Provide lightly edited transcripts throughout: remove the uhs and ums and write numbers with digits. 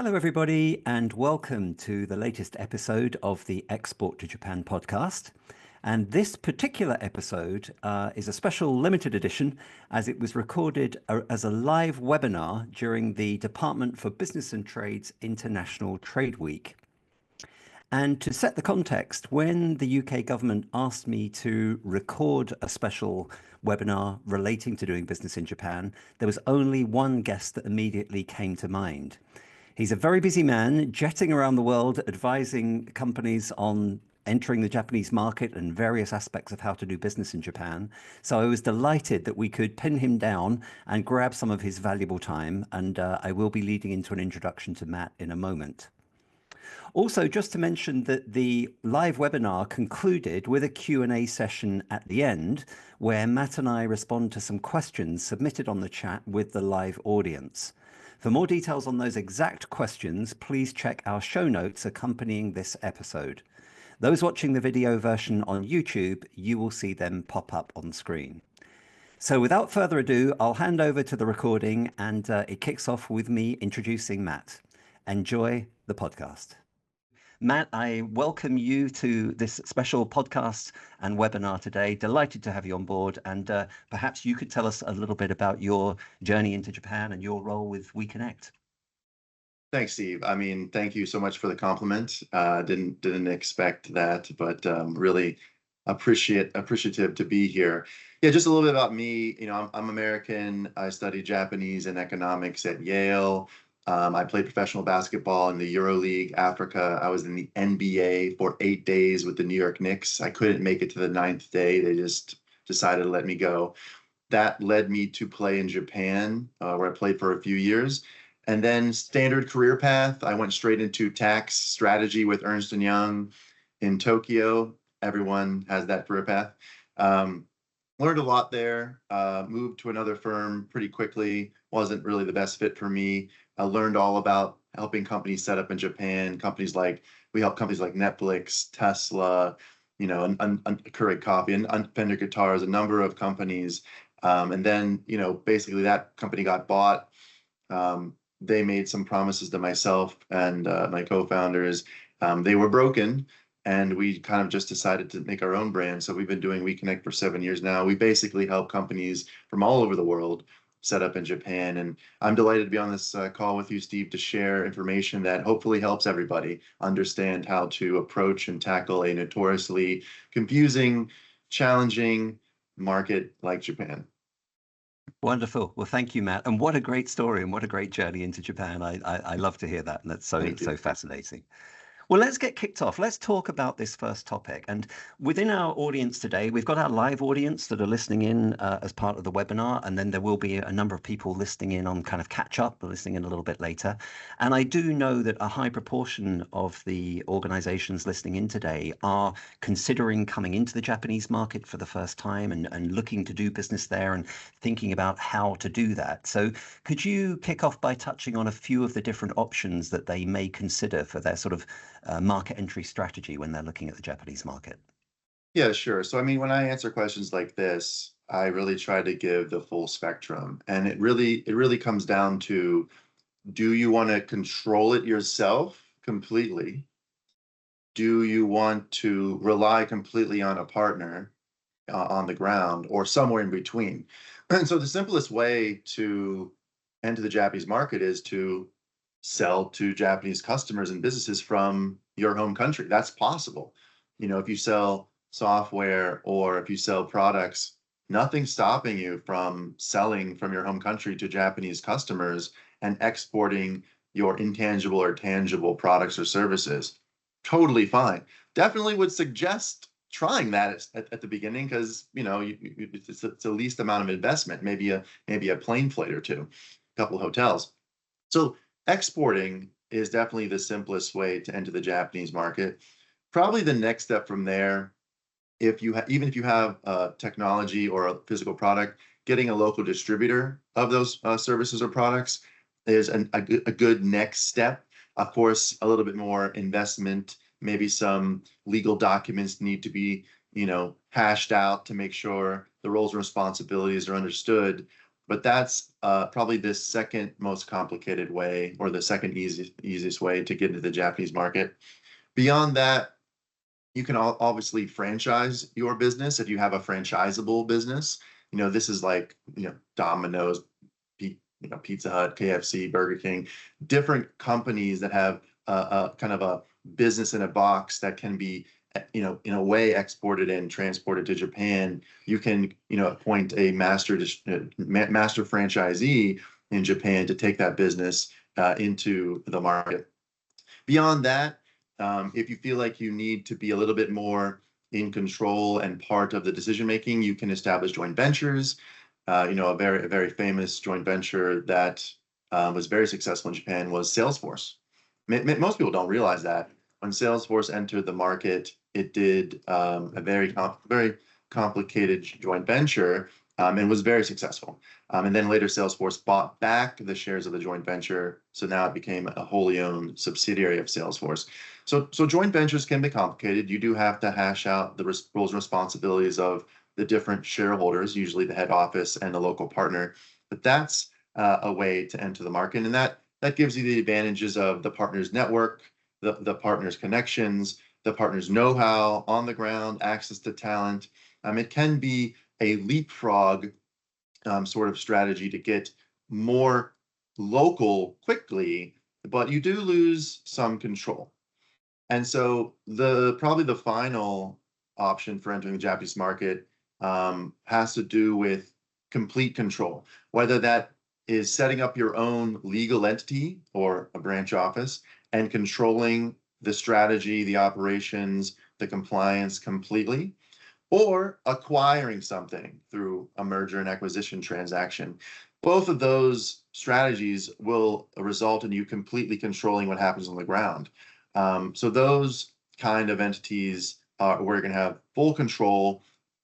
Hello, everybody, and welcome to the latest episode of the Export to Japan podcast. And this particular episode is a special limited edition as it was recorded as a live webinar during the Department for Business and Trade's International Trade Week. And to set the context, when the UK government asked me to record a special webinar relating to doing business in Japan, there was only one guest that immediately came to mind. He's a very busy man, jetting around the world, advising companies on entering the Japanese market and various aspects of how to do business in Japan. So I was delighted that we could pin him down and grab some of his valuable time. And I will be leading into an introduction to Matt in a moment. Also, just to mention that the live webinar concluded with a Q&A session at the end, where Matt and I respond to some questions submitted on the chat with the live audience. For more details on those exact questions, please check our show notes accompanying this episode. Those watching the video version on YouTube, you will see them pop up on screen. So without further ado, I'll hand over to the recording, and it kicks off with me introducing Matt. Enjoy the podcast. Matt, I welcome you to this special podcast and webinar today. Delighted to have you on board, and perhaps you could tell us a little bit about your journey into Japan and your role with WeConnect. Thanks, Steve. I mean, thank you so much for the compliment. Didn't expect that, but really appreciative to be here. Yeah, just a little bit about me. You know, I'm American. I studied Japanese and economics at Yale. I played professional basketball in the EuroLeague Africa. I was in the NBA for 8 days with the New York Knicks. I couldn't make it to the 9th day. They just decided to let me go. That led me to play in Japan, where I played for a few years. And then standard career path, I went straight into tax strategy with Ernst & Young in Tokyo. Everyone has that career path. Learned a lot there, moved to another firm pretty quickly. Wasn't really the best fit for me. I learned all about helping companies set up in Japan. We help companies like Netflix, Tesla, you know, and Keurig Coffee and Fender Guitars, a number of companies. And then, you know, basically that company got bought. They made some promises to myself and my co-founders. They were broken, and we kind of just decided to make our own brand. So we've been doing WeConnect for 7 years now. We basically help companies from all over the world set up in Japan. And I'm delighted to be on this call with you, Steve, to share information that hopefully helps everybody understand how to approach and tackle a notoriously confusing, challenging market like Japan. Wonderful. Well, thank you, Matt. And what a great story and what a great journey into Japan. I love to hear that. And that's so fascinating. Well, let's get kicked off. Let's talk about this first topic. And within our audience today, we've got our live audience that are listening in as part of the webinar. And then there will be a number of people listening in on kind of catch up, listening in a little bit later. And I do know that a high proportion of the organizations listening in today are considering coming into the Japanese market for the first time and looking to do business there and thinking about how to do that. So could you kick off by touching on a few of the different options that they may consider for their sort of market entry strategy when they're looking at the Japanese market? Yeah, sure. So, I mean, when I answer questions like this, I really try to give the full spectrum. And it really comes down to, do you want to control it yourself completely? Do you want to rely completely on a partner on the ground, or somewhere in between? And so the simplest way to enter the Japanese market is to sell to Japanese customers and businesses from your home country. That's possible. You know, if you sell software or if you sell products, nothing's stopping you from selling from your home country to Japanese customers and exporting your intangible or tangible products or services. Totally fine. Definitely would suggest trying that at the beginning, because, you know, it's the least amount of investment, maybe a plane flight or two, a couple of hotels. So exporting is definitely the simplest way to enter the Japanese market. Probably the next step from there, even if you have technology or a physical product, getting a local distributor of those services or products is a good next step. Of course, a little bit more investment, maybe some legal documents need to be, you know, hashed out to make sure the roles and responsibilities are understood. But that's probably the second most complicated way, or the second easiest way to get into the Japanese market. Beyond that, you can obviously franchise your business if you have a franchisable business. This is like, Domino's, Pizza Hut, KFC, Burger King, different companies that have a kind of a business in a box that can be, in a way exported and transported to Japan. You can, appoint a master franchisee in Japan to take that business into the market. Beyond that, if you feel like you need to be a little bit more in control and part of the decision making, you can establish joint ventures. A very famous joint venture that was very successful in Japan was Salesforce. Most people don't realize that when Salesforce entered the market, it did a very complicated joint venture, and was very successful. And then later Salesforce bought back the shares of the joint venture, so now it became a wholly owned subsidiary of Salesforce. So joint ventures can be complicated. You do have to hash out the roles and responsibilities of the different shareholders, usually the head office and the local partner. But that's a way to enter the market, and that gives you the advantages of the partner's network, the partner's connections, the partner's know-how on the ground, access to talent. It can be a leapfrog sort of strategy to get more local quickly, but you do lose some control. And so probably the final option for entering the Japanese market has to do with complete control, whether that is setting up your own legal entity or a branch office and controlling the strategy, the operations, the compliance completely, or acquiring something through a merger and acquisition transaction. Both of those strategies will result in you completely controlling what happens on the ground. So those kind of entities are where you're going to have full control,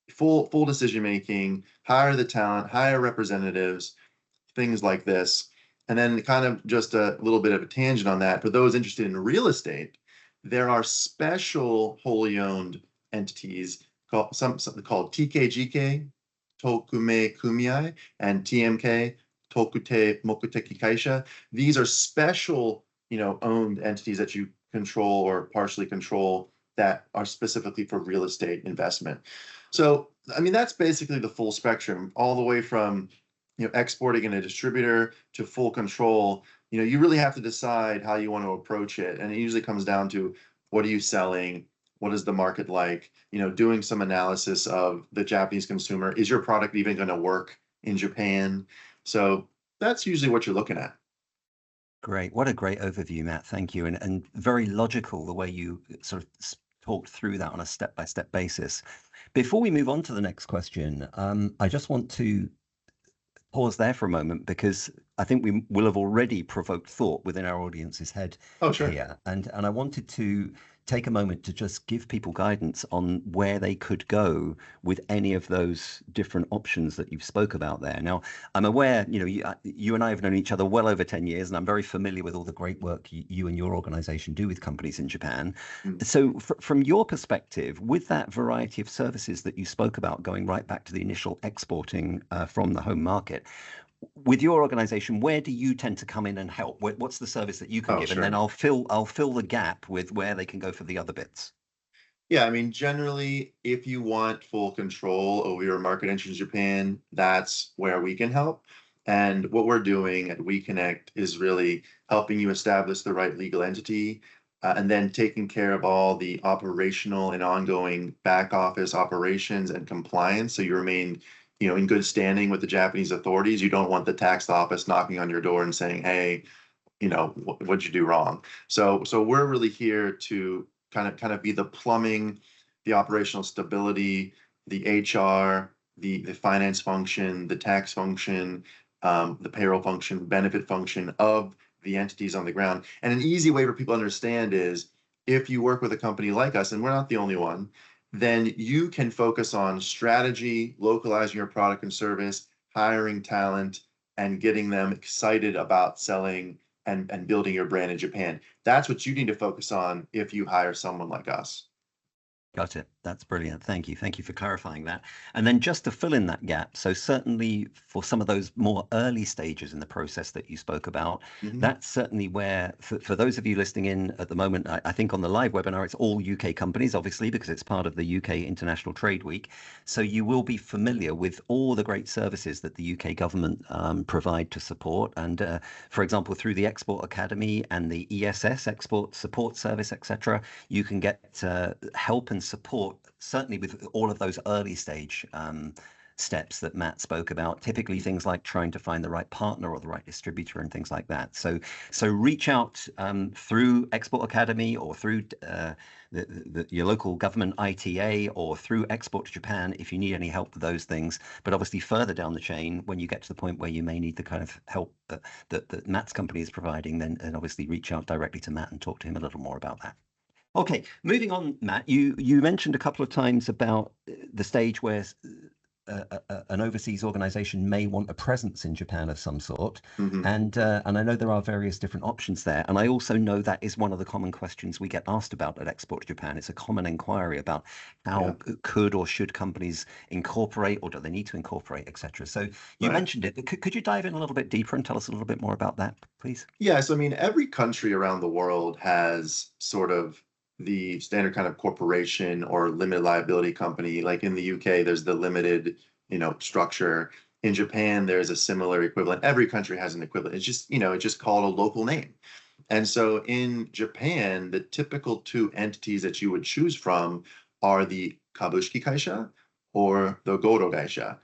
full decision making, hire the talent, hire representatives, things like this. And then kind of just a little bit of a tangent on that, for those interested in real estate, there are special wholly owned entities something called TKGK, Tokume Kumai, and TMK, Tokute Mokuteki Kaisha. These are special, owned entities that you control or partially control that are specifically for real estate investment. So, that's basically the full spectrum, all the way from, exporting in a distributor to full control. You really have to decide how you want to approach it. And it usually comes down to, what are you selling? What is the market like? Doing some analysis of the Japanese consumer. Is your product even going to work in Japan? So that's usually what you're looking at. Great. What a great overview, Matt. Thank you. And very logical the way you sort of talked through that on a step-by-step basis. Before we move on to the next question, I just want to pause there for a moment, because I think we will have already provoked thought within our audience's head here. And I wanted to take a moment to just give people guidance on where they could go with any of those different options that you've spoke about there. Now, I'm aware, you and I have known each other well over 10 years, and I'm very familiar with all the great work you and your organization do with companies in Japan. So from your perspective, with that variety of services that you spoke about, going right back to the initial exporting from the home market, with your organization, where do you tend to come in and help? What's the service that you can give? Sure. And then I'll fill the gap with where they can go for the other bits. Yeah, generally, if you want full control over your market entry in Japan, that's where we can help. And what we're doing at WeConnect is really helping you establish the right legal entity, and then taking care of all the operational and ongoing back office operations and compliance, so you remain in good standing with the Japanese authorities. You don't want the tax office knocking on your door and saying, hey, what'd you do wrong? So we're really here to kind of be the plumbing, the operational stability, the HR, the finance function, the tax function, the payroll function, benefit function of the entities on the ground. And an easy way for people to understand is, if you work with a company like us, and we're not the only one, then you can focus on strategy, localizing your product and service, hiring talent, and getting them excited about selling and building your brand in Japan. That's what you need to focus on if you hire someone like us. Got it. That's brilliant. Thank you. Thank you for clarifying that. And then just to fill in that gap, so certainly for some of those more early stages in the process that you spoke about, Mhm. that's certainly where, for those of you listening in at the moment, I think on the live webinar, it's all UK companies, obviously, because it's part of the UK International Trade Week. So you will be familiar with all the great services that the UK government provide to support. And for example, through the Export Academy and the ESS, Export Support Service, etc., you can get help and support, certainly with all of those early stage steps that Matt spoke about, typically things like trying to find the right partner or the right distributor and things like that. So reach out through Export Academy or through your local government ITA or through Export to Japan if you need any help with those things. But obviously further down the chain, when you get to the point where you may need the kind of help that Matt's company is providing, then obviously reach out directly to Matt and talk to him a little more about that. Okay, moving on, Matt, you mentioned a couple of times about the stage where an overseas organization may want a presence in Japan of some sort. Mhm. And I know there are various different options there. And I also know that is one of the common questions we get asked about at Export to Japan. It's a common inquiry about Yeah. how could or should companies incorporate, or do they need to incorporate, etc. So you Right. mentioned it. Could you dive in a little bit deeper and tell us a little bit more about that, please? Yeah, so I mean, every country around the world has sort of the standard kind of corporation or limited liability company. Like in the UK, there's the limited, structure. In Japan, there's a similar equivalent. Every country has an equivalent. It's just, it's just called a local name. And so in Japan, the typical two entities that you would choose from are the kabushiki kaisha or the goro gaisha,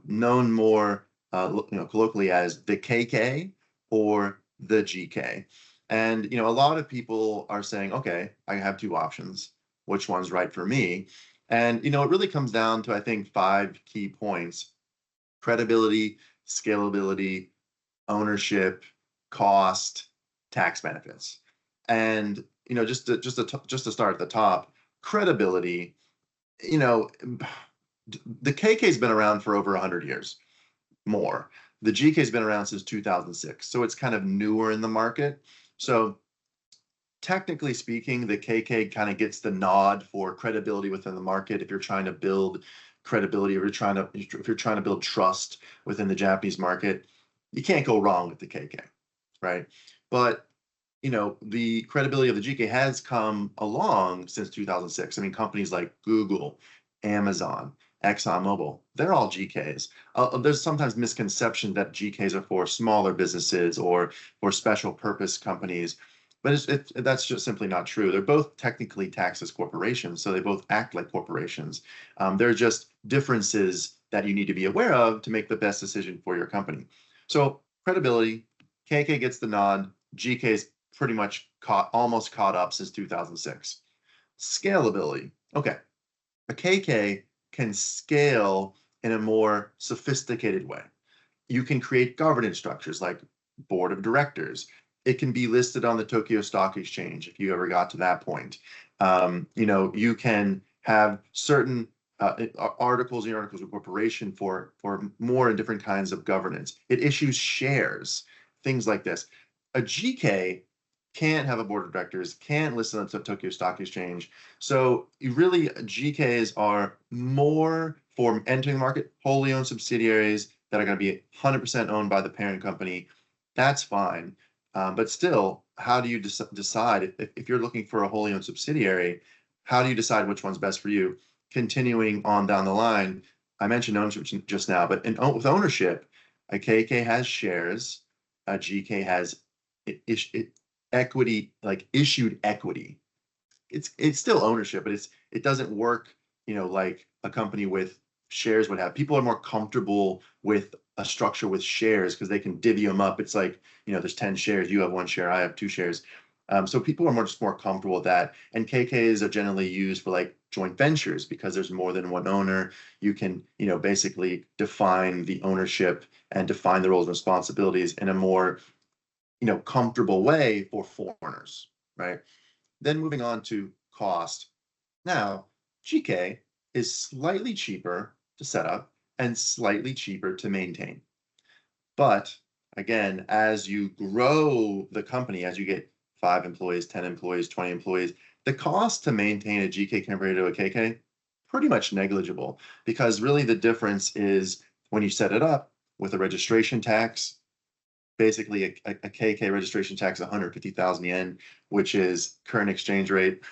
known more, colloquially as the KK or the GK. And a lot of people are saying, okay, I have two options. Which one's right for me? And it really comes down to, I think, five key points: credibility, scalability, ownership, cost, tax benefits. And just to start at the top, credibility. You know, the KK's been around for over 100 years, more. The GK's been around since 2006, so it's kind of newer in the market. So technically speaking, the KK kind of gets the nod for credibility within the market. If you're trying to build credibility, if you're trying to build trust within the Japanese market, you can't go wrong with the KK, right? But the credibility of the GK has come along since 2006. I mean, companies like Google, Amazon, ExxonMobil, they're all GKs. There's sometimes misconception that GKs are for smaller businesses or for special purpose companies, but that's just simply not true. They're both technically taxed as corporations, so they both act like corporations. There are just differences that you need to be aware of to make the best decision for your company. So credibility, KK gets the nod, GK's pretty much almost caught up since 2006. Scalability. Okay. A KK can scale in a more sophisticated way. You can create governance structures like board of directors. It can be listed on the Tokyo Stock Exchange if you ever got to that point. You can have certain articles in your articles of corporation for more and different kinds of governance. It issues shares, things like this. A GK can't have a board of directors, can't list on the Tokyo Stock Exchange. So GKs are more for entering the market, wholly owned subsidiaries that are going to be 100% owned by the parent company. That's fine. But still, how do you decide if you're looking for a wholly owned subsidiary? How do you decide which one's best for you? Continuing on down the line, I mentioned ownership just now, but with ownership, a KK has shares, a GK has equity, like issued equity. It's still ownership, but it doesn't work, like a company with shares would have. People are more comfortable with a structure with shares because they can divvy them up. It's like, there's 10 shares, you have one share, I have two shares. So people are just more comfortable with that. And KKs are generally used for like joint ventures because there's more than one owner. You can, basically define the ownership and define the roles and responsibilities in a more, comfortable way for foreigners, right? Then moving on to cost. Now, GK is slightly cheaper to set up and slightly cheaper to maintain. But again, as you grow the company, as you get 5 employees, 10 employees, 20 employees, The cost to maintain a GK compared to a KK, pretty much negligible, because really the difference is when you set it up with a registration tax, basically a KK registration tax 150,000 yen, which is current exchange rate,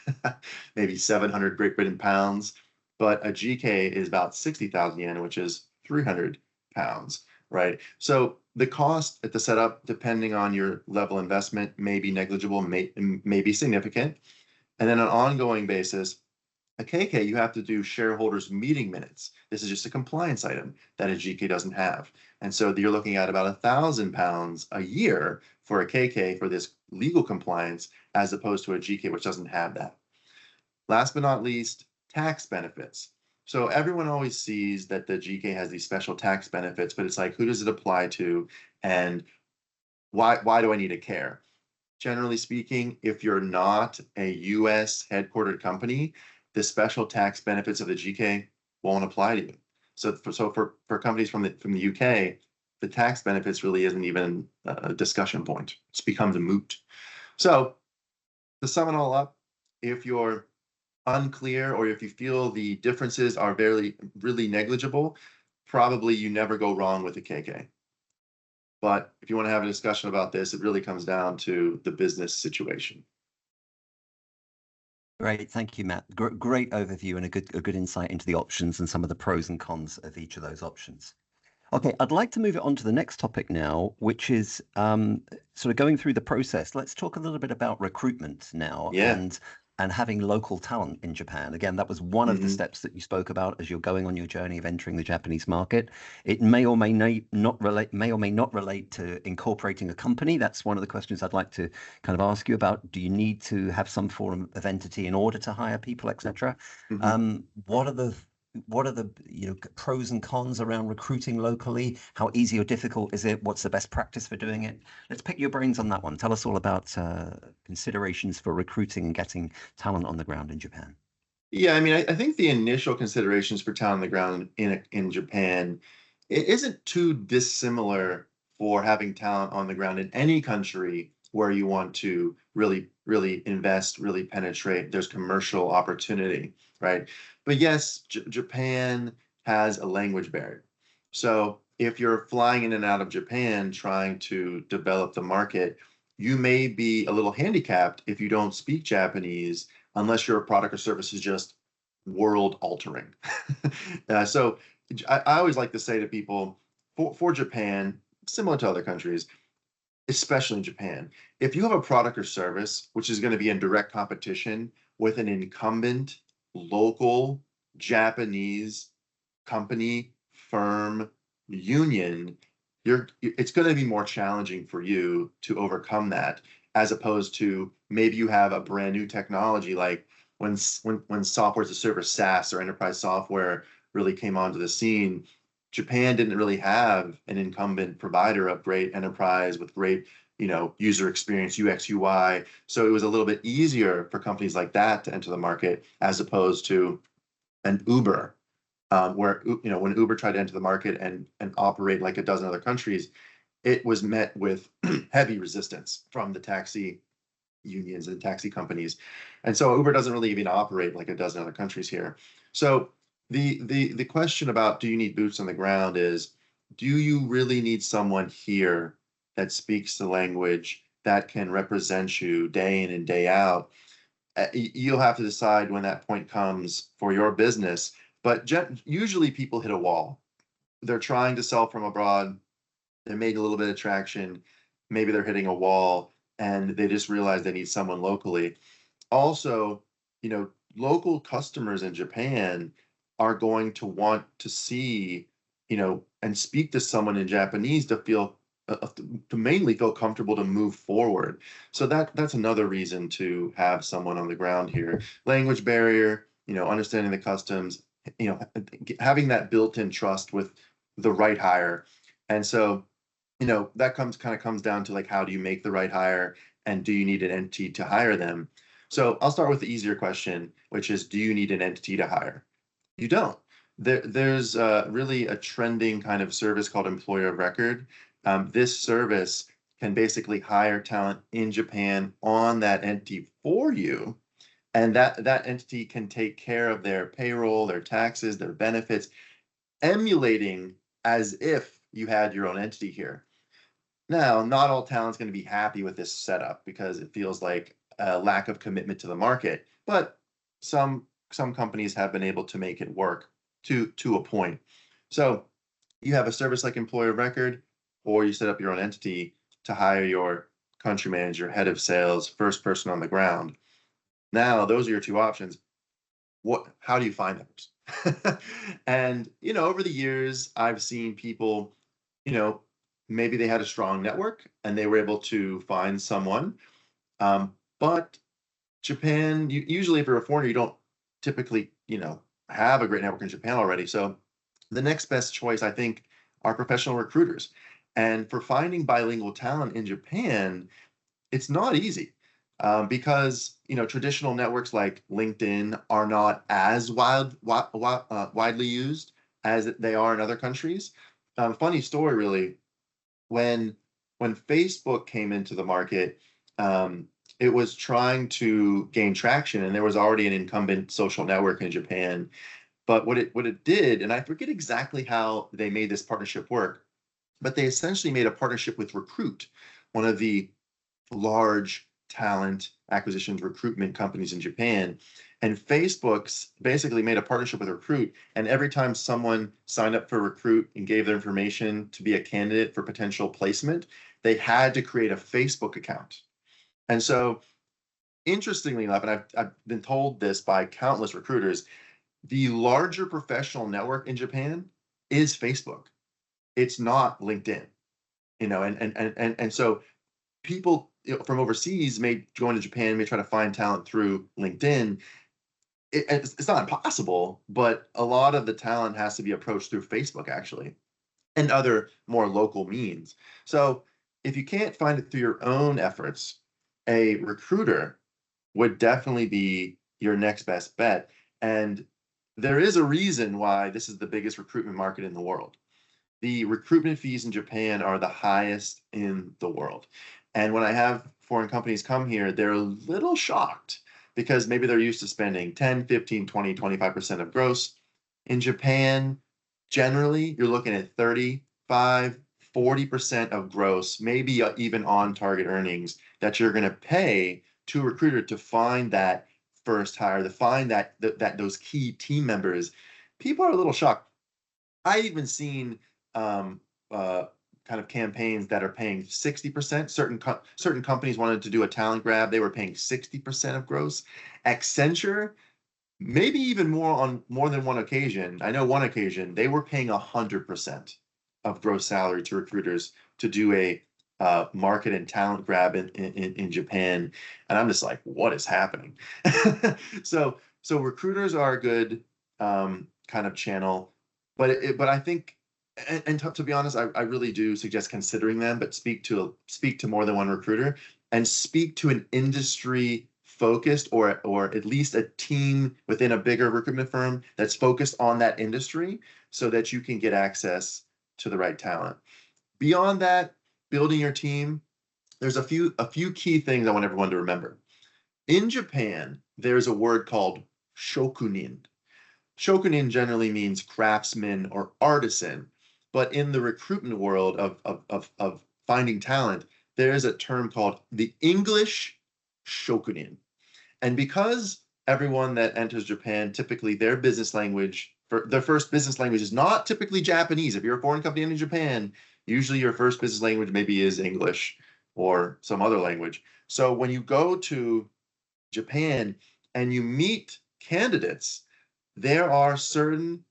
maybe 700 Great Britain pounds. But a GK is about 60,000 yen, which is 300 pounds, right? So the cost at the setup, depending on your level of investment, may be negligible, may be significant. And then on an ongoing basis, a KK, you have to do shareholders meeting minutes. This is just a compliance item that a GK doesn't have. And so you're looking at about £1,000 a year for a KK for this legal compliance, as opposed to a GK, which doesn't have that. Last but not least, tax benefits. So everyone always sees that the GK has these special tax benefits, but it's like, who does it apply to? And why do I need to care? Generally speaking, if you're not a US headquartered company, the special tax benefits of the GK won't apply to you. So for companies from the UK, the tax benefits really isn't even a discussion point. It becomes a moot. So to sum it all up, if you're unclear or if you feel the differences are really negligible, probably you never go wrong with a KK. But if you want to have a discussion about this, it really comes down to the business situation. Great, thank you, Matt. Great overview and a good insight into the options and some of the pros and cons of each of those options. Okay, I'd like to move it on to the next topic now, which is sort of going through the process. Let's talk a little bit about recruitment now, Yeah. and having local talent in Japan. Again, that was one of the Mhm. steps that you spoke about as you're going on your journey of entering the Japanese market. It may or may not relate to incorporating a company. That's one of the questions I'd like to kind of ask you about. Do you need to have some form of entity in order to hire people, etc.? Mhm. What are the pros and cons around recruiting locally? How easy or difficult is it? What's the best practice for doing it? Let's pick your brains on that one. Tell us all about considerations for recruiting and getting talent on the ground in Japan. Yeah, I mean, I think the initial considerations for talent on the ground in Japan, it isn't too dissimilar for having talent on the ground in any country where you want to really invest, really penetrate. There's commercial opportunity, right? But yes, Japan has a language barrier. So if you're flying in and out of Japan trying to develop the market, you may be a little handicapped if you don't speak Japanese unless your product or service is just world altering. So I always like to say to people for Japan, similar to other countries, especially in Japan, if you have a product or service which is going to be in direct competition with an incumbent local Japanese company, firm, union, it's going to be more challenging for you to overcome that, as opposed to maybe you have a brand new technology like when software as a service, SaaS or enterprise software really came onto the scene. Japan didn't really have an incumbent provider of great enterprise with great, user experience, UX, UI. So it was a little bit easier for companies like that to enter the market, as opposed to an Uber, where when Uber tried to enter the market and operate like a dozen other countries, it was met with heavy resistance from the taxi unions and taxi companies. And so Uber doesn't really even operate like a dozen other countries here. So the question about do you need boots on the ground is, do you really need someone here that speaks the language that can represent you day in and day out? You'll have to decide when that point comes for your business. But usually people hit a wall. They're trying to sell from abroad. They made a little bit of traction. Maybe they're hitting a wall and they just realize they need someone locally. Also, local customers in Japan are going to want to see, and speak to someone in Japanese to feel to mainly feel comfortable to move forward. So that's another reason to have someone on the ground here. Language barrier, understanding the customs, having that built-in trust with the right hire. And so, that comes down to like, how do you make the right hire, and do you need an entity to hire them? So I'll start with the easier question, which is, do you need an entity to hire? You don't. There's really a trending kind of service called employer of record. This service can basically hire talent in Japan on that entity for you, And that entity can take care of their payroll, their taxes, their benefits, emulating as if you had your own entity here. Now, not all talent's going to be happy with this setup because it feels like a lack of commitment to the market, but some companies have been able to make it work to a point. So you have a service like employer of record, or you set up your own entity to hire your country manager, head of sales, first person on the ground. Now, those are your two options. How do you find those? And, over the years, I've seen people, you know, maybe they had a strong network and they were able to find someone. But Japan, usually if you're a foreigner, you don't typically, have a great network in Japan already. So the next best choice, I think, are professional recruiters. And for finding bilingual talent in Japan, it's not easy because traditional networks like LinkedIn are not as widely used as they are in other countries. Funny story, really. When Facebook came into the market, it was trying to gain traction, and there was already an incumbent social network in Japan. But what it did, and I forget exactly how they made this partnership work, but they essentially made a partnership with Recruit, one of the large talent acquisitions recruitment companies in Japan. And Facebook's basically made a partnership with Recruit. And every time someone signed up for Recruit and gave their information to be a candidate for potential placement, they had to create a Facebook account. And so, interestingly enough, and I've been told this by countless recruiters, the larger professional network in Japan is Facebook. It's not LinkedIn, and so people from overseas may go into Japan, may try to find talent through LinkedIn. It's not impossible, but a lot of the talent has to be approached through Facebook, actually, and other more local means. So if you can't find it through your own efforts, a recruiter would definitely be your next best bet. And there is a reason why this is the biggest recruitment market in the world. The recruitment fees in Japan are the highest in the world. And when I have foreign companies come here, they're a little shocked because maybe they're used to spending 10, 15, 20, 25% of gross. In Japan, generally, you're looking at 35, 40% of gross, maybe even on target earnings that you're going to pay to a recruiter to find that first hire, to find that those key team members. People are a little shocked. I even seen kind of campaigns that are paying 60%. Certain companies wanted to do a talent grab. They were paying 60% of gross. Accenture, maybe even more on more than one occasion. I know one occasion they were paying 100% of gross salary to recruiters to do a market and talent grab in Japan. And I'm just like, what is happening? So recruiters are a good kind of channel, but I think, and to be honest, I really do suggest considering them, but speak to more than one recruiter and speak to an industry focused or at least a team within a bigger recruitment firm that's focused on that industry so that you can get access to the right talent. Beyond that, building your team, there's a few key things I want everyone to remember. In Japan, there's a word called shokunin. Shokunin generally means craftsman or artisan, but in the recruitment world of finding talent, there is a term called the English shokunin. And because everyone that enters Japan, typically their business language, their first business language is not typically Japanese. If you're a foreign company in Japan, usually your first business language maybe is English or some other language. So when you go to Japan and you meet candidates, there are certain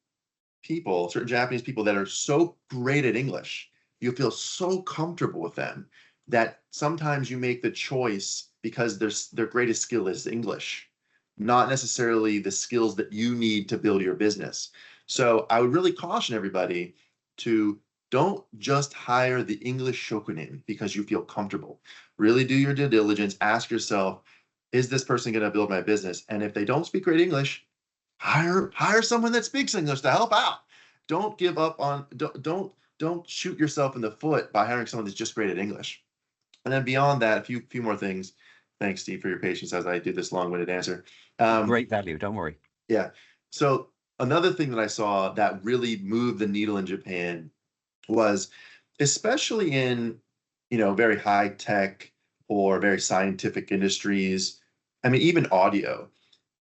Japanese people that are so great at English, you feel so comfortable with them that sometimes you make the choice because their greatest skill is English, not necessarily the skills that you need to build your business. So I would really caution everybody to don't just hire the English shokunin because you feel comfortable. Really do your due diligence. Ask yourself, is this person going to build my business? And if they don't speak great English, hire someone that speaks English to help out. Don't give up on don't shoot yourself in the foot by hiring someone that's just great at English. And then beyond that, a few more things. Thanks, Steve, for your patience as I do this long-winded answer. Great value. Don't worry. Yeah. So another thing that I saw that really moved the needle in Japan was, especially in, very high tech or very scientific industries. I mean, even audio.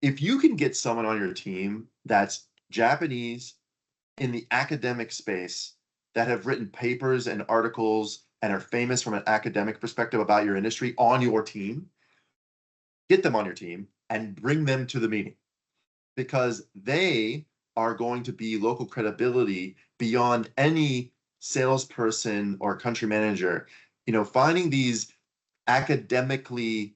If you can get someone on your team that's Japanese in the academic space that have written papers and articles and are famous from an academic perspective about your industry on your team, get them on your team and bring them to the meeting, because they are going to be local credibility beyond any salesperson or country manager. Finding these academically,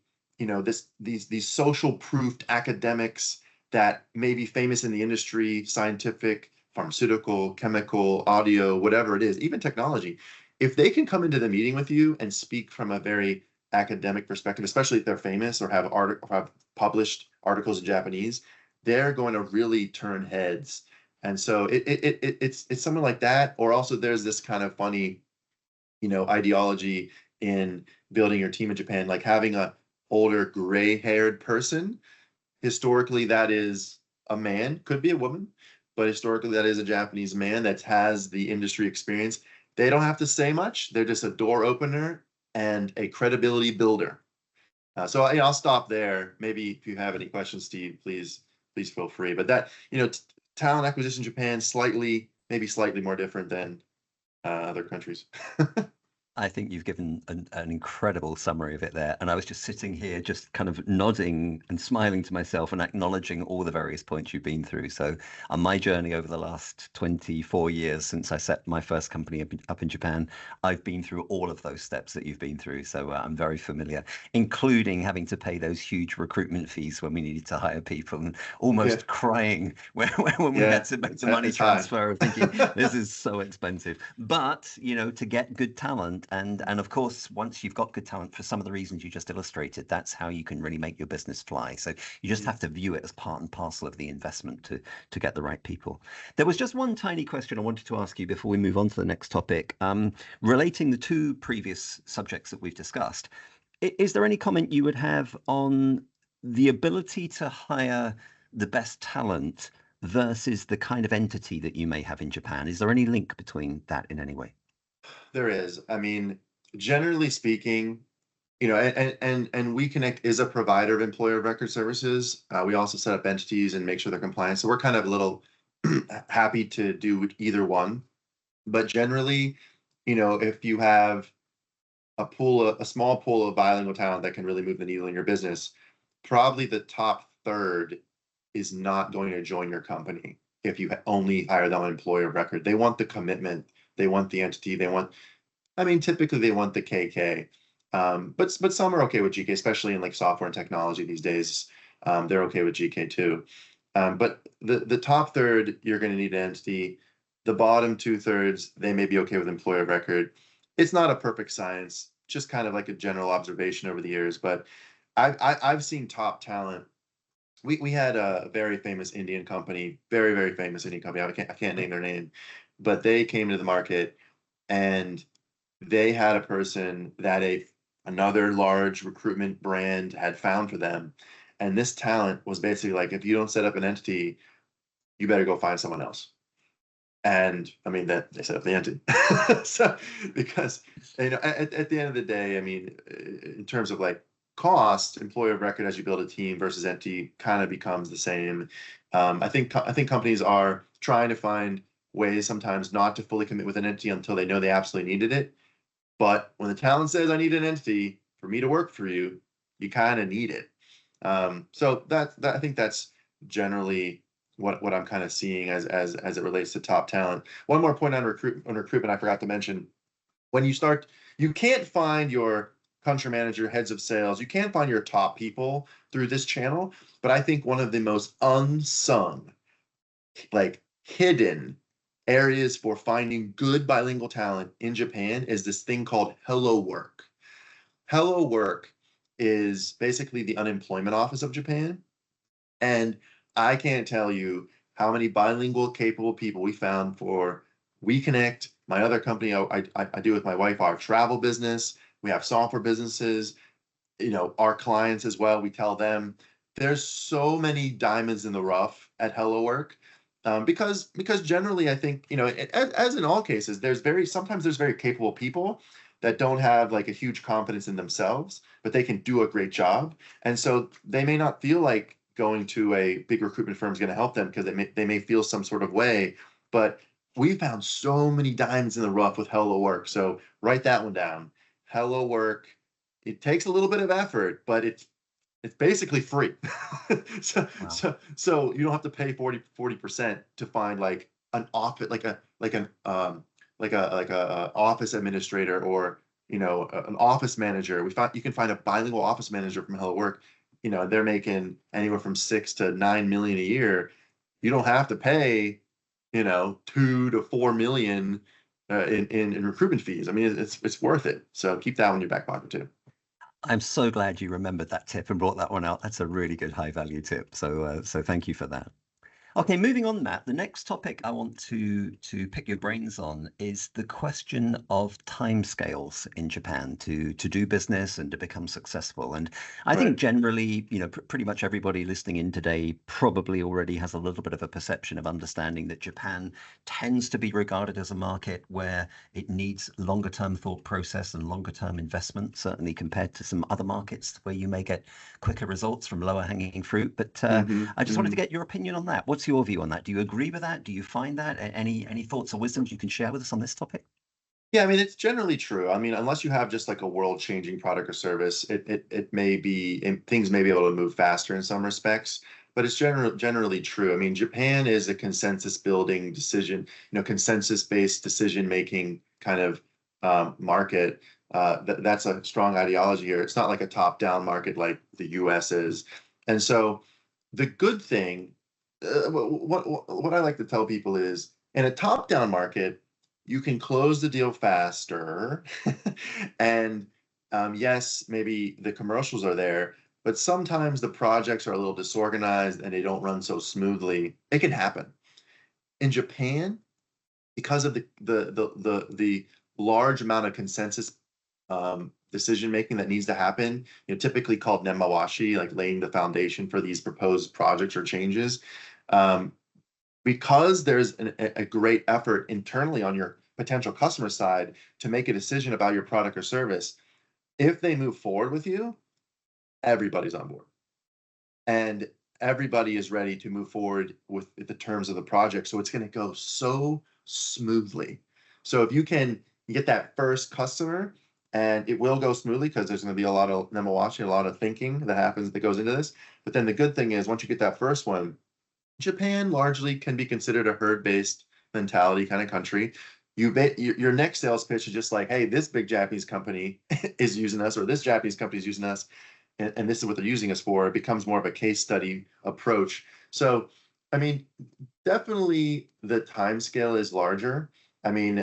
these social proofed academics that may be famous in the industry, scientific, pharmaceutical, chemical, audio, whatever it is, even technology. If they can come into the meeting with you and speak from a very academic perspective, especially if they're famous or have published articles in Japanese, they're going to really turn heads. And so it's something like that. Or also there's this kind of funny, ideology in building your team in Japan, like having a older gray-haired person. Historically, that is a man, could be a woman, but historically that is a Japanese man that has the industry experience. They don't have to say much. They're just a door opener and a credibility builder. So I'll stop there. Maybe if you have any questions, Steve, please feel free. But that, talent acquisition in Japan, maybe slightly more different than other countries. I think you've given an incredible summary of it there. And I was just sitting here, just kind of nodding and smiling to myself and acknowledging all the various points you've been through. So on my journey over the last 24 years since I set my first company up in Japan, I've been through all of those steps that you've been through. So I'm very familiar, including having to pay those huge recruitment fees when we needed to hire people and almost crying when we had to make the money transfer of thinking this is so expensive. But, to get good talent, and of course, once you've got good talent, for some of the reasons you just illustrated, that's how you can really make your business fly. So you just have to view it as part and parcel of the investment to get the right people. There was just one tiny question I wanted to ask you before we move on to the next topic, relating the two previous subjects that we've discussed. Is there any comment you would have on the ability to hire the best talent versus the kind of entity that you may have in Japan? Is there any link between that in any way? There is. I mean, generally speaking, and WeConnect is a provider of employer record services. We also set up entities and make sure they're compliant. So we're kind of a little happy to do either one. But generally, if you have a small pool of bilingual talent that can really move the needle in your business, probably the top third is not going to join your company if you only hire them on employer record. They want the commitment. They want the entity. Typically they want the KK. But some are okay with GK, especially in like software and technology these days. They're okay with GK too. But the top third, you're going to need an entity. The bottom 2/3, they may be okay with employer of record. It's not a perfect science, just kind of like a general observation over the years. But I've seen top talent. We had a very famous Indian company, very, very famous Indian company. I can't name their name, but they came to the market and they had a person that another large recruitment brand had found for them. And this talent was basically like, if you don't set up an entity, you better go find someone else. And that they set up the entity. So because at the end of the day, in terms of like cost, employer of record as you build a team versus entity kind of becomes the same. I think companies are trying to find ways sometimes not to fully commit with an entity until they know they absolutely needed it. But when the talent says, I need an entity for me to work for you, you kind of need it. So I think that's generally what I'm kind of seeing as it relates to top talent. One more point on recruitment I forgot to mention. When you can't find your country manager, heads of sales, you can't find your top people through this channel. But I think one of the most unsung, like hidden areas for finding good bilingual talent in Japan is this thing called Hello Work. Hello Work is basically the unemployment office of Japan. And I can't tell you how many bilingual, capable people we found for WeConnect, my other company I do with my wife, our travel business. We have software businesses. our clients as well, we tell them there's so many diamonds in the rough at Hello Work. Because generally, I think, as in all cases, sometimes there's very capable people that don't have like a huge confidence in themselves, but they can do a great job. And so they may not feel like going to a big recruitment firm is going to help them because they may feel some sort of way. But we found so many diamonds in the rough with Hello Work. So write that one down. Hello Work. It takes a little bit of effort, but it's basically free. so Wow. so you don't have to pay 40% to find like an office, like a office administrator, or an office manager. You can find a bilingual office manager from Hello Work. They're making anywhere from 6 to 9 million a year. You don't have to pay 2 to 4 million in recruitment fees. I mean, it's worth it. So keep that one in your back pocket too. I'm so glad you remembered that tip and brought that one out. That's a really good high value tip. So thank you for that. Okay, moving on, Matt. The next topic I want to pick your brains on is the question of timescales in Japan to do business and to become successful. And I think Right. generally, pretty much everybody listening in today probably already has a little bit of a perception of understanding that Japan tends to be regarded as a market where it needs longer term thought process and longer term investment, certainly compared to some other markets where you may get quicker results from lower hanging fruit. But Hmm. I just wanted to Hmm. get your opinion on that. What's your view on that? Do you agree with that? Do you find that? Any thoughts or wisdoms you can share with us on this topic? Yeah, I mean, it's generally true. I mean, unless you have just like a world-changing product or service, it may be things may be able to move faster in some respects, but it's generally true. I mean, Japan is a consensus building decision, consensus-based decision-making kind of market. That's a strong ideology here. It's not like a top-down market like the US is. And so the good thing, what I like to tell people is, in a top-down market, you can close the deal faster. And yes, maybe the commercials are there, but sometimes the projects are a little disorganized and they don't run so smoothly. It can happen. In Japan, because of the large amount of consensus decision making that needs to happen, typically called nemawashi, like laying the foundation for these proposed projects or changes. Um, because there's a great effort internally on your potential customer side to make a decision about your product or service, if they move forward with you, everybody's on board. And everybody is ready to move forward with the terms of the project. So it's going to go so smoothly. So if you can get that first customer, and it will go smoothly because there's going to be a lot of watching, a lot of thinking that goes into this. But then the good thing is, once you get that first one, Japan largely can be considered a herd-based mentality kind of country. Your next sales pitch is just like, hey, this big Japanese company is using us, or this Japanese company is using us, and this is what they're using us for. It becomes more of a case study approach. So, I mean, definitely the time scale is larger. I mean,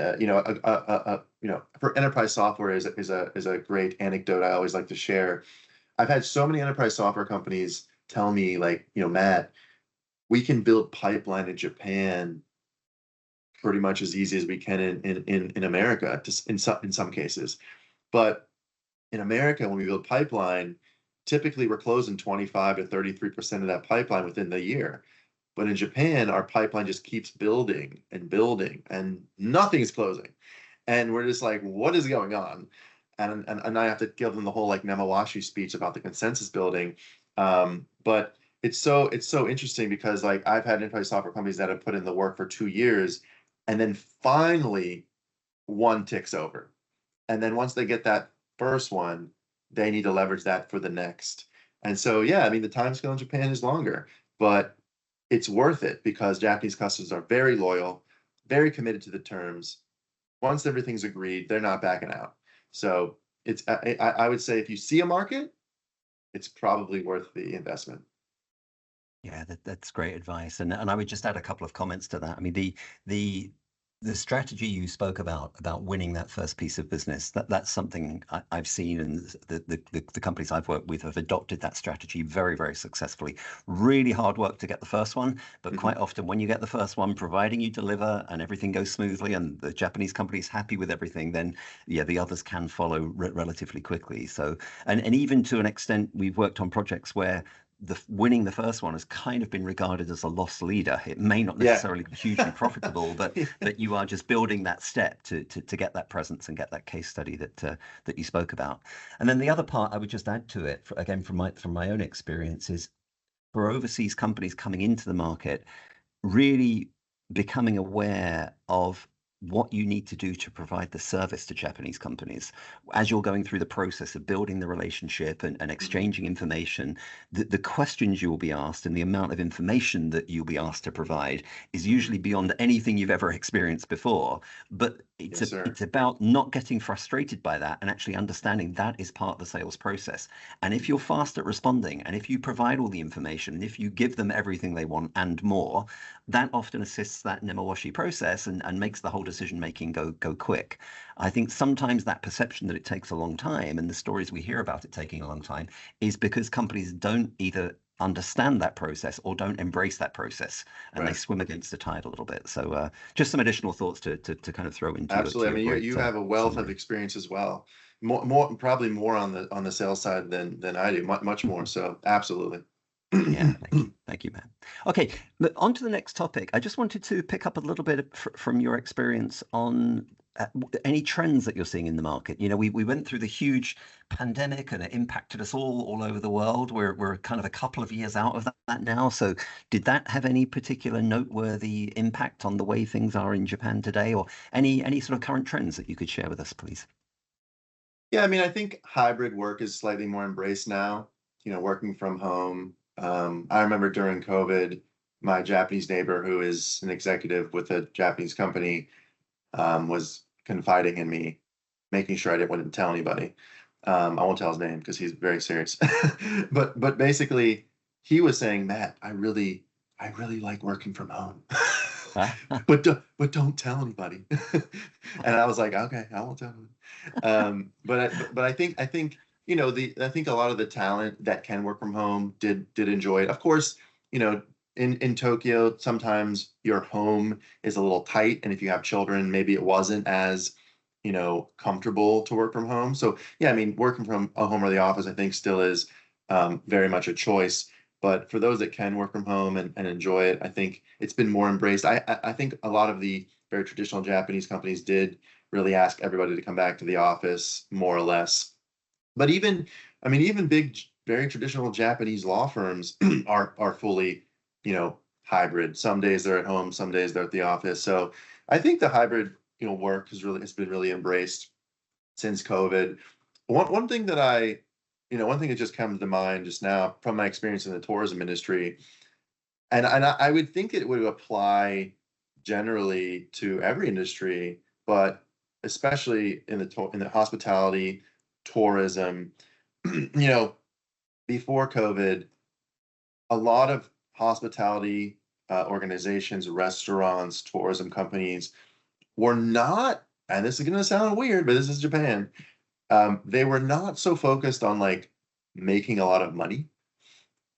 for enterprise software is a great anecdote I always like to share. I've had so many enterprise software companies tell me, like, Matt, we can build pipeline in Japan pretty much as easy as we can in America, just in some cases. But in America, when we build pipeline, typically we're closing 25 to 33% of that pipeline within the year. But in Japan, our pipeline just keeps building and building, and nothing's closing. And we're just like, what is going on? And I have to give them the whole like Nemawashi speech about the consensus building. But it's so interesting because, like, I've had enterprise software companies that have put in the work for 2 years, and then finally one ticks over. And then once they get that first one, they need to leverage that for the next. And so, yeah, I mean, the time scale in Japan is longer, but it's worth it because Japanese customers are very loyal, very committed to the terms. Once everything's agreed, they're not backing out. So I would say, if you see a market, it's probably worth the investment. Yeah, that's great advice. And I would just add a couple of comments to that. I mean, the the strategy you spoke about winning that first piece of business, that's something I've seen, and the companies I've worked with have adopted that strategy very, very successfully. Really hard work to get the first one, but quite often when you get the first one, providing you deliver and everything goes smoothly and the Japanese company is happy with everything, then yeah, the others can follow relatively quickly. So, and even to an extent, we've worked on projects where winning the first one has kind of been regarded as a loss leader. It may not Yeah. necessarily be hugely profitable, but you are just building that step to get that presence and get that case study that you spoke about. And then the other part I would just add to it, again from my own experience, is for overseas companies coming into the market, really becoming aware of what you need to do to provide the service to Japanese companies as you're going through the process of building the relationship and exchanging information. The questions you will be asked and the amount of information that you'll be asked to provide is usually beyond anything you've ever experienced before. But Yes, sir. it's about not getting frustrated by that and actually understanding that is part of the sales process. And if you're fast at responding, and if you provide all the information, and if you give them everything they want and more, that often assists that Nemawashi process and makes the whole decision making go quick. I think sometimes that perception that it takes a long time, and the stories we hear about it taking a long time, is because companies don't either understand that process or don't embrace that process, and they Right. swim against the tide a little bit. So just some additional thoughts to kind of throw into Absolutely. I your mean, great you have a wealth of summary. experience as well. Probably more on the sales side than I do, much more. So absolutely. Yeah, thank you, man. Okay, but on to the next topic. I just wanted to pick up a little bit from your experience on any trends that you're seeing in the market. You know, we went through the huge pandemic and it impacted us all over the world. We're kind of a couple of years out of that now. So did that have any particular noteworthy impact on the way things are in Japan today, or any sort of current trends that you could share with us, please? Yeah, I mean, I think hybrid work is slightly more embraced now, working from home. I remember during COVID, my Japanese neighbor, who is an executive with a Japanese company, was confiding in me, making sure I wouldn't tell anybody. I won't tell his name because he's very serious. But basically, he was saying, Matt, I really like working from home. But don't tell anybody. And I was like, okay, I won't tell him. But I think I think a lot of the talent that can work from home did enjoy it. Of course, in Tokyo, sometimes your home is a little tight, and if you have children, maybe it wasn't as comfortable to work from home. So yeah, I mean, working from a home or the office, I think still is very much a choice. But for those that can work from home and enjoy it, I think it's been more embraced. I think a lot of the very traditional Japanese companies did really ask everybody to come back to the office more or less. But I mean, even big, very traditional Japanese law firms are fully, hybrid. Some days they're at home, some days they're at the office. So I think the hybrid, work has been really embraced since COVID. One thing one thing that just comes to mind just now from my experience in the tourism industry, and I would think it would apply generally to every industry, but especially in the hospitality, tourism, you know, before COVID, a lot of hospitality organizations, restaurants, tourism companies were not, and this is going to sound weird, but this is Japan. They were not so focused on like making a lot of money.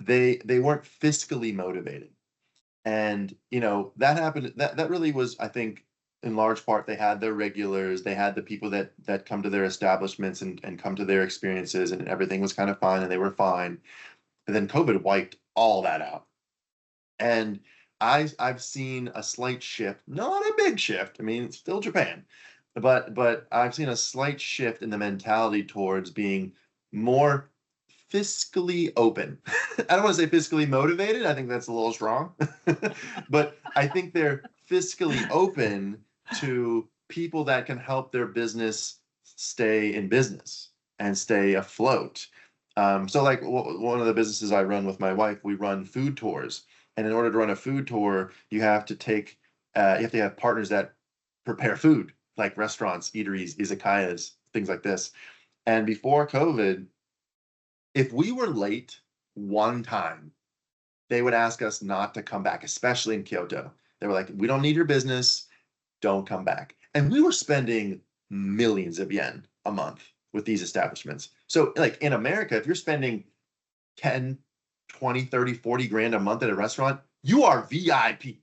They weren't fiscally motivated, and that happened. That really was, I think, in large part, they had their regulars, they had the people that come to their establishments and come to their experiences, and everything was kind of fine, and they were fine. And then COVID wiped all that out, and I've seen a slight shift, not a big shift. I mean, it's still Japan, but I've seen a slight shift in the mentality towards being more fiscally open. I don't want to say fiscally motivated. I think that's a little strong, but I think they're fiscally open to people that can help their business stay in business and stay afloat. So, like one of the businesses I run with my wife, we run food tours, and in order to run a food tour, you have to have partners that prepare food, like restaurants, eateries, izakayas, things like this. And before COVID, if we were late one time, they would ask us not to come back, especially in Kyoto. They were like, "We don't need your business. don't come back. And we were spending millions of yen a month with these establishments. So like in America, if you're spending 10, 20, 30, 40 grand a month at a restaurant, you are VIP,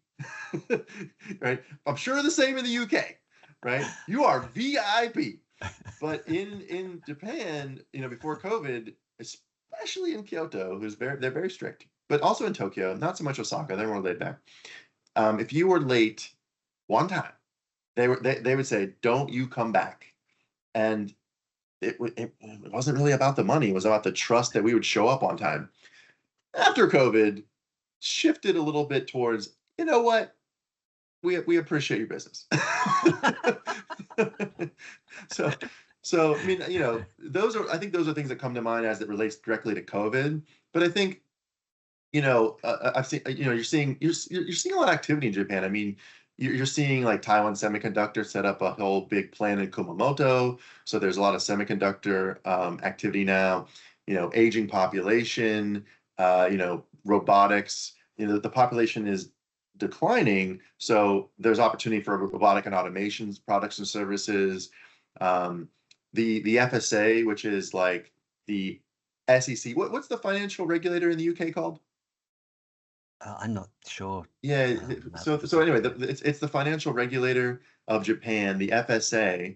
right? I'm sure the same in the UK, right? You are VIP. But in Japan, before COVID, especially in Kyoto, they're very strict, but also in Tokyo, not so much Osaka, they're more laid back. If you were late one time, they would say, "Don't you come back." And it wasn't really about the money; it was about the trust that we would show up on time. After COVID, shifted a little bit towards, you know what, we appreciate your business. so I mean, I think those are things that come to mind as it relates directly to COVID. But I think, I've seen, you're seeing a lot of activity in Japan. I mean, you're seeing like Taiwan Semiconductor set up a whole big plant in Kumamoto. So there's a lot of semiconductor activity now. Aging population, robotics. The population is declining, so there's opportunity for robotic and automations products and services. The FSA, which is like the SEC. What's the financial regulator in the UK called? I'm not sure. Yeah. So anyway, it's the financial regulator of Japan, the FSA,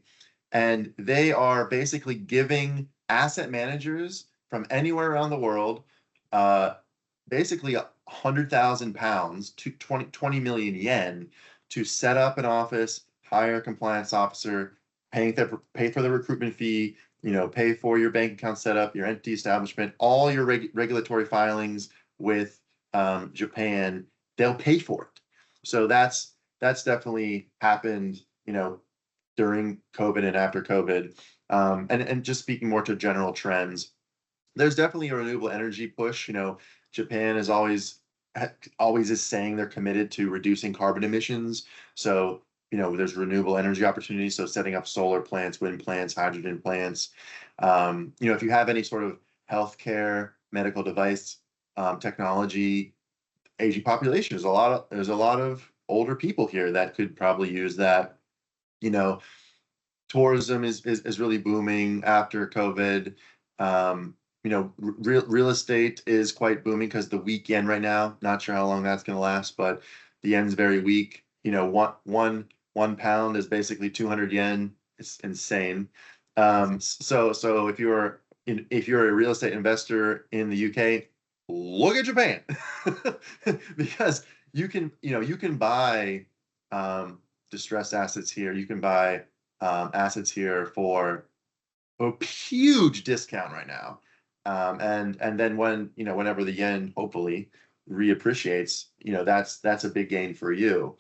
and they are basically giving asset managers from anywhere around the world, basically £100,000 to 20 million yen to set up an office, hire a compliance officer, pay for the recruitment fee, pay for your bank account setup, your entity establishment, all your regulatory filings with Japan. They'll pay for it. So that's definitely happened, during COVID and after COVID. And just speaking more to general trends, there's definitely a renewable energy push. Japan is always is saying they're committed to reducing carbon emissions. So, there's renewable energy opportunities. So setting up solar plants, wind plants, hydrogen plants. If you have any sort of healthcare, medical device, technology, aging population, there's a lot of older people here that could probably use that. Tourism is really booming after COVID. Real estate is quite booming because the weak yen right now. Not sure how long that's going to last, but the yen's very weak. One pound is basically 200 yen. It's insane. So if you're a real estate investor in the UK, look at Japan because you can buy distressed assets here. You can buy assets here for a huge discount right now. And then whenever the yen hopefully reappreciates, that's a big gain for you.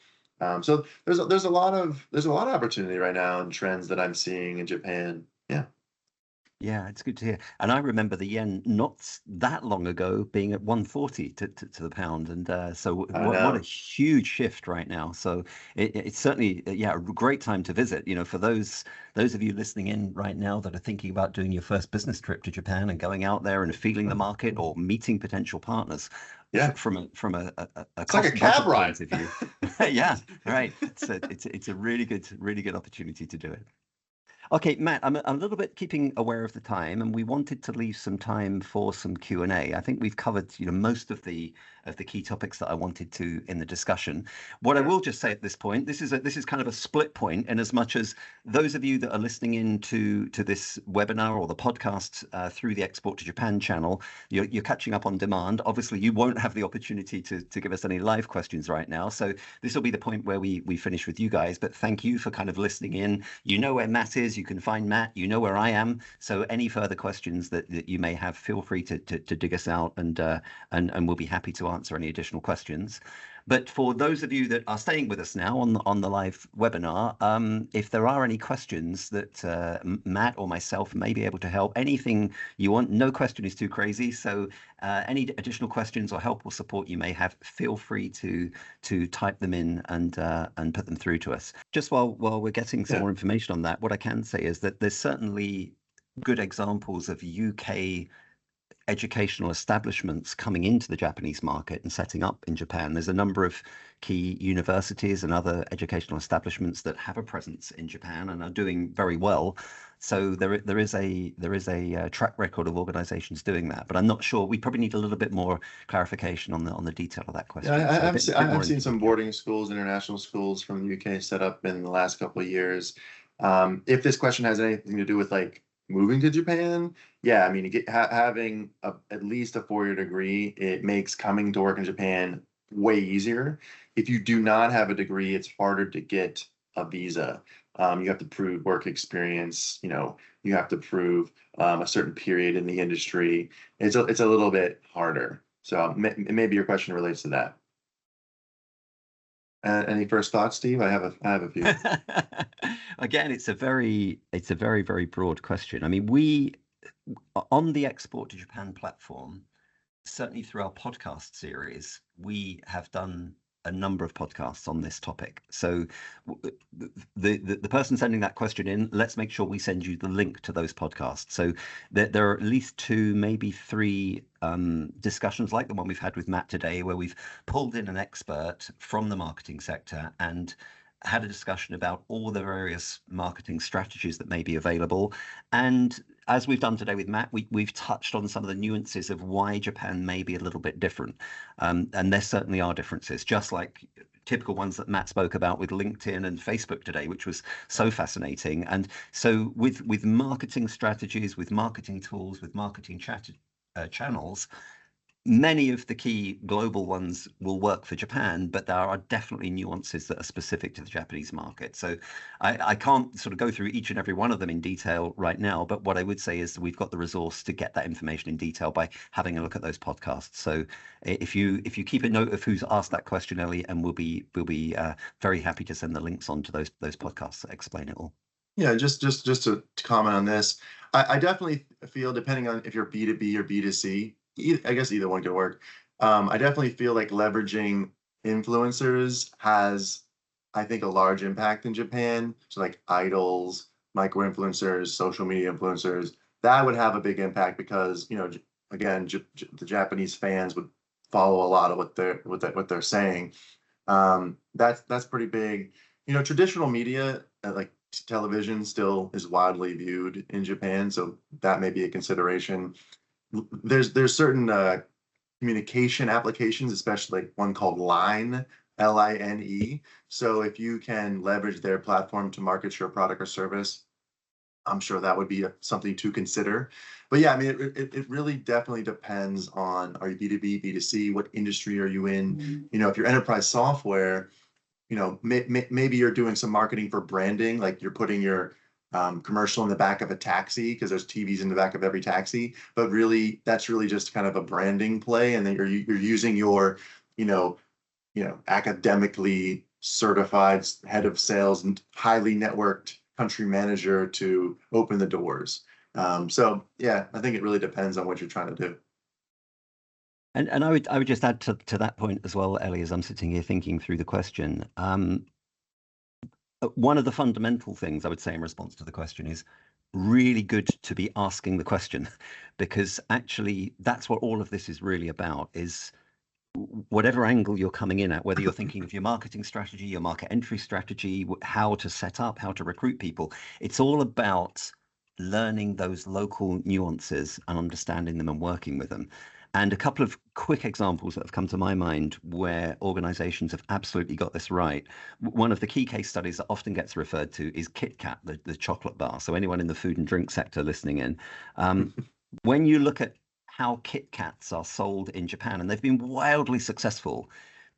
So there's a lot of opportunity right now and trends that I'm seeing in Japan. Yeah. Yeah, it's good to hear. And I remember the yen not that long ago being at 140 to the pound. And so what a huge shift right now. So it's certainly, a great time to visit. For those of you listening in right now that are thinking about doing your first business trip to Japan and going out there and feeling the market or meeting potential partners. Yeah. From a it's like a cab ride. Point of view. Yeah, right. It's a really good opportunity to do it. Okay, Matt, I'm a little bit keeping aware of the time, and we wanted to leave some time for some Q&A. I think we've covered, most of the key topics that I wanted to in the discussion. What I will just say at this point, this is kind of a split point, in as much as those of you that are listening in to this webinar or the podcast through the Export to Japan channel, you're catching up on demand. Obviously, you won't have the opportunity to give us any live questions right now, so this will be the point where we finish with you guys. But thank you for kind of listening in. You know where Matt is. You can find Matt. You know where I am. So any further questions that you may have, feel free to dig us out, and we'll be happy to answer any additional questions. But for those of you that are staying with us now on the live webinar, if there are any questions that Matt or myself may be able to help, anything you want, no question is too crazy. So any additional questions or help or support you may have, feel free to type them in and put them through to us. Just while we're getting some more information on that, what I can say is that there's certainly good examples of UK educational establishments coming into the Japanese market and setting up in Japan. There's a number of key universities and other educational establishments that have a presence in Japan and are doing very well. So there is a track record of organizations doing that, but I'm not sure. We probably need a little bit more clarification on the detail of that question. Yeah, So I've seen some boarding schools, international schools from the UK set up in the last couple of years. If this question has anything to do with like moving to Japan, yeah, I mean, having at least a 4-year degree, it makes coming to work in Japan way easier. If you do not have a degree, it's harder to get a visa. You have to prove work experience. You have to prove a certain period in the industry. It's a little bit harder. So maybe your question relates to that. Any first thoughts, Steve? I have a few. Again, it's a very, very broad question. I mean, we on the Export to Japan platform, certainly through our podcast series, we have done a number of podcasts on this topic. So the person sending that question in, let's make sure we send you the link to those podcasts. So there are at least 2, maybe 3 discussions like the one we've had with Matt today, where we've pulled in an expert from the marketing sector and had a discussion about all the various marketing strategies that may be available. And as we've done today with Matt, we've touched on some of the nuances of why Japan may be a little bit different. And there certainly are differences, just like typical ones that Matt spoke about with LinkedIn and Facebook today, which was so fascinating. And so with marketing strategies, with marketing tools, with marketing channels, many of the key global ones will work for Japan, but there are definitely nuances that are specific to the Japanese market. So I can't sort of go through each and every one of them in detail right now, but what I would say is that we've got the resource to get that information in detail by having a look at those podcasts. So if you keep a note of who's asked that question, Ellie, and we'll be very happy to send the links on to those podcasts that explain it all. Yeah, just to comment on this, I definitely feel, depending on if you're B2B or B2C, I guess either one can work. I definitely feel like leveraging influencers has, I think, a large impact in Japan. So like idols, micro influencers, social media influencers, that would have a big impact because, again, the Japanese fans would follow a lot of what they're saying. That's pretty big. Traditional media, like television, still is widely viewed in Japan, so that may be a consideration. There's certain communication applications, especially like one called Line, Line. So if you can leverage their platform to market your product or service, I'm sure that would be something to consider. But yeah, I mean, it really definitely depends on, are you B2B, B2C, what industry are you in? If you're enterprise software, maybe you're doing some marketing for branding, like you're putting your commercial in the back of a taxi because there's TVs in the back of every taxi, but really that's really just kind of a branding play, and then you're using your academically certified head of sales and highly networked country manager to open the doors. So yeah, I think it really depends on what you're trying to do. And I would just add to that point as well, Ellie, as I'm sitting here thinking through the question. One of the fundamental things I would say in response to the question is really good to be asking the question, because actually that's what all of this is really about, is whatever angle you're coming in at, whether you're thinking of your marketing strategy, your market entry strategy, how to set up, how to recruit people, it's all about learning those local nuances and understanding them and working with them. And a couple of quick examples that have come to my mind where organizations have absolutely got this right. One of the key case studies that often gets referred to is Kit Kat, the chocolate bar. So anyone in the food and drink sector listening in, when you look at how Kit Kats are sold in Japan, and they've been wildly successful,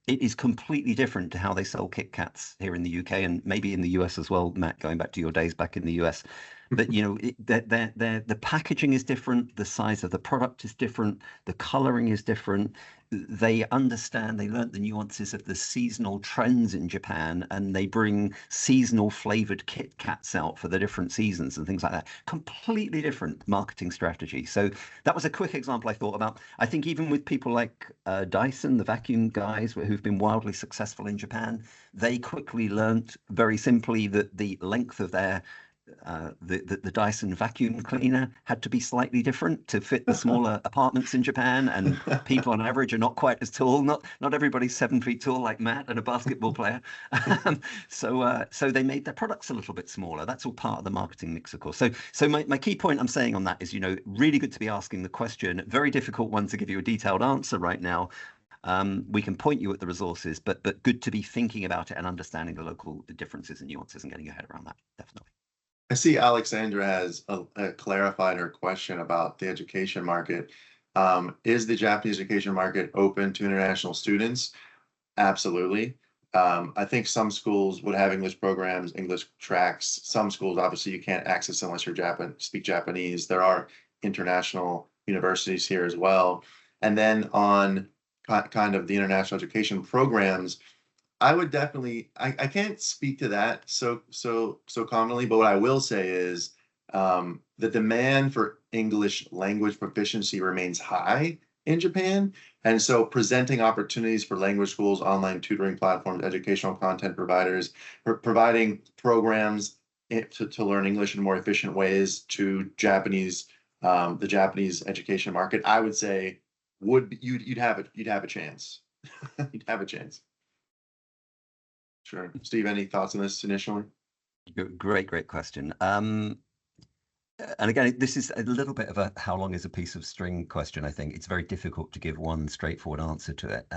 it is completely different to how they sell Kit Kats here in the UK and maybe in the US as well, Matt, going back to your days back in the US. But the packaging is different, the size of the product is different, the coloring is different. They understand, they learnt the nuances of the seasonal trends in Japan, and they bring seasonal flavored Kit Kats out for the different seasons and things like that. Completely different marketing strategy. So that was a quick example I thought about. I think even with people like Dyson, the vacuum guys who've been wildly successful in Japan, they quickly learnt very simply that the length of their the Dyson vacuum cleaner had to be slightly different to fit the smaller apartments in Japan, and people on average are not quite as tall. Not everybody's 7 feet tall like Matt and a basketball player. So they made their products a little bit smaller. That's all part of the marketing mix, of course. So my key point I'm saying on that is, really good to be asking the question. Very difficult one to give you a detailed answer right now. We can point you at the resources, but good to be thinking about it and understanding the local differences and nuances and getting your head around that. Definitely. I see Alexandra has clarified her question about the education market. Is the Japanese education market open to international students? Absolutely. I think some schools would have English programs, English tracks. Some schools, obviously, you can't access unless you speak Japanese. There are international universities here as well. And then on kind of the international education programs, I would definitely, I can't speak to that so commonly, but what I will say is the demand for English language proficiency remains high in Japan. And so presenting opportunities for language schools, online tutoring platforms, educational content providers, providing programs to learn English in more efficient ways to the Japanese education market, I would say you'd have a chance. You'd have a chance. Sure. Steve, any thoughts on this initially? Great question. And again, this is a little bit of a how long is a piece of string question, I think. It's very difficult to give one straightforward answer to it.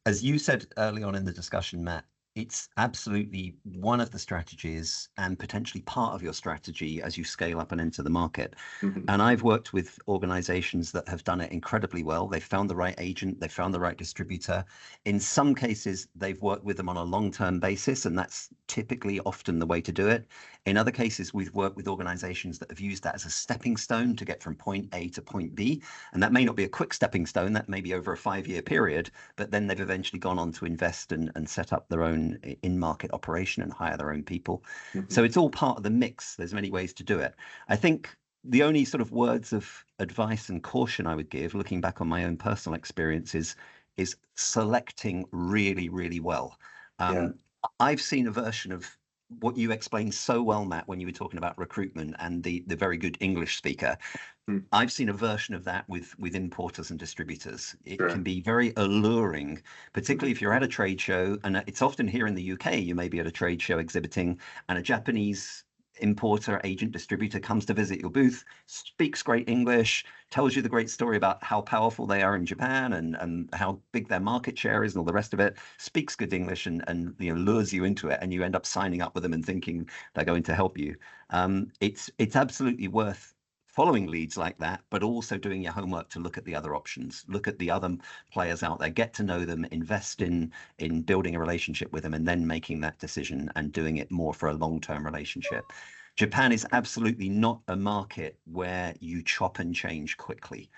As you said early on in the discussion, Matt, it's absolutely one of the strategies and potentially part of your strategy as you scale up and enter the market. Mhm. And I've worked with organizations that have done it incredibly well. They've found the right agent, they've found the right distributor. In some cases, they've worked with them on a long-term basis, and that's typically often the way to do it. In other cases, we've worked with organizations that have used that as a stepping stone to get from point A to point B. And that may not be a quick stepping stone, that may be over a 5-year period, but then they've eventually gone on to invest and set up their own in-market operation and hire their own people. Mhm. So it's all part of the mix. There's many ways to do it. I think the only sort of words of advice and caution I would give, looking back on my own personal experiences, is selecting really, really well. I've seen a version of what you explained so well, Matt, when you were talking about recruitment and the very good English speaker. I've seen a version of that with importers and distributors. It Sure. can be very alluring, particularly if you're at a trade show, and it's often here in the UK, you may be at a trade show exhibiting, and a Japanese importer, agent, distributor comes to visit your booth, speaks great English, tells you the great story about how powerful they are in Japan and how big their market share is and all the rest of it, speaks good English and lures you into it, and you end up signing up with them and thinking they're going to help you. It's absolutely worth following leads like that, but also doing your homework to look at the other options, look at the other players out there, get to know them, invest in building a relationship with them, and then making that decision and doing it more for a long-term relationship. Japan is absolutely not a market where you chop and change quickly.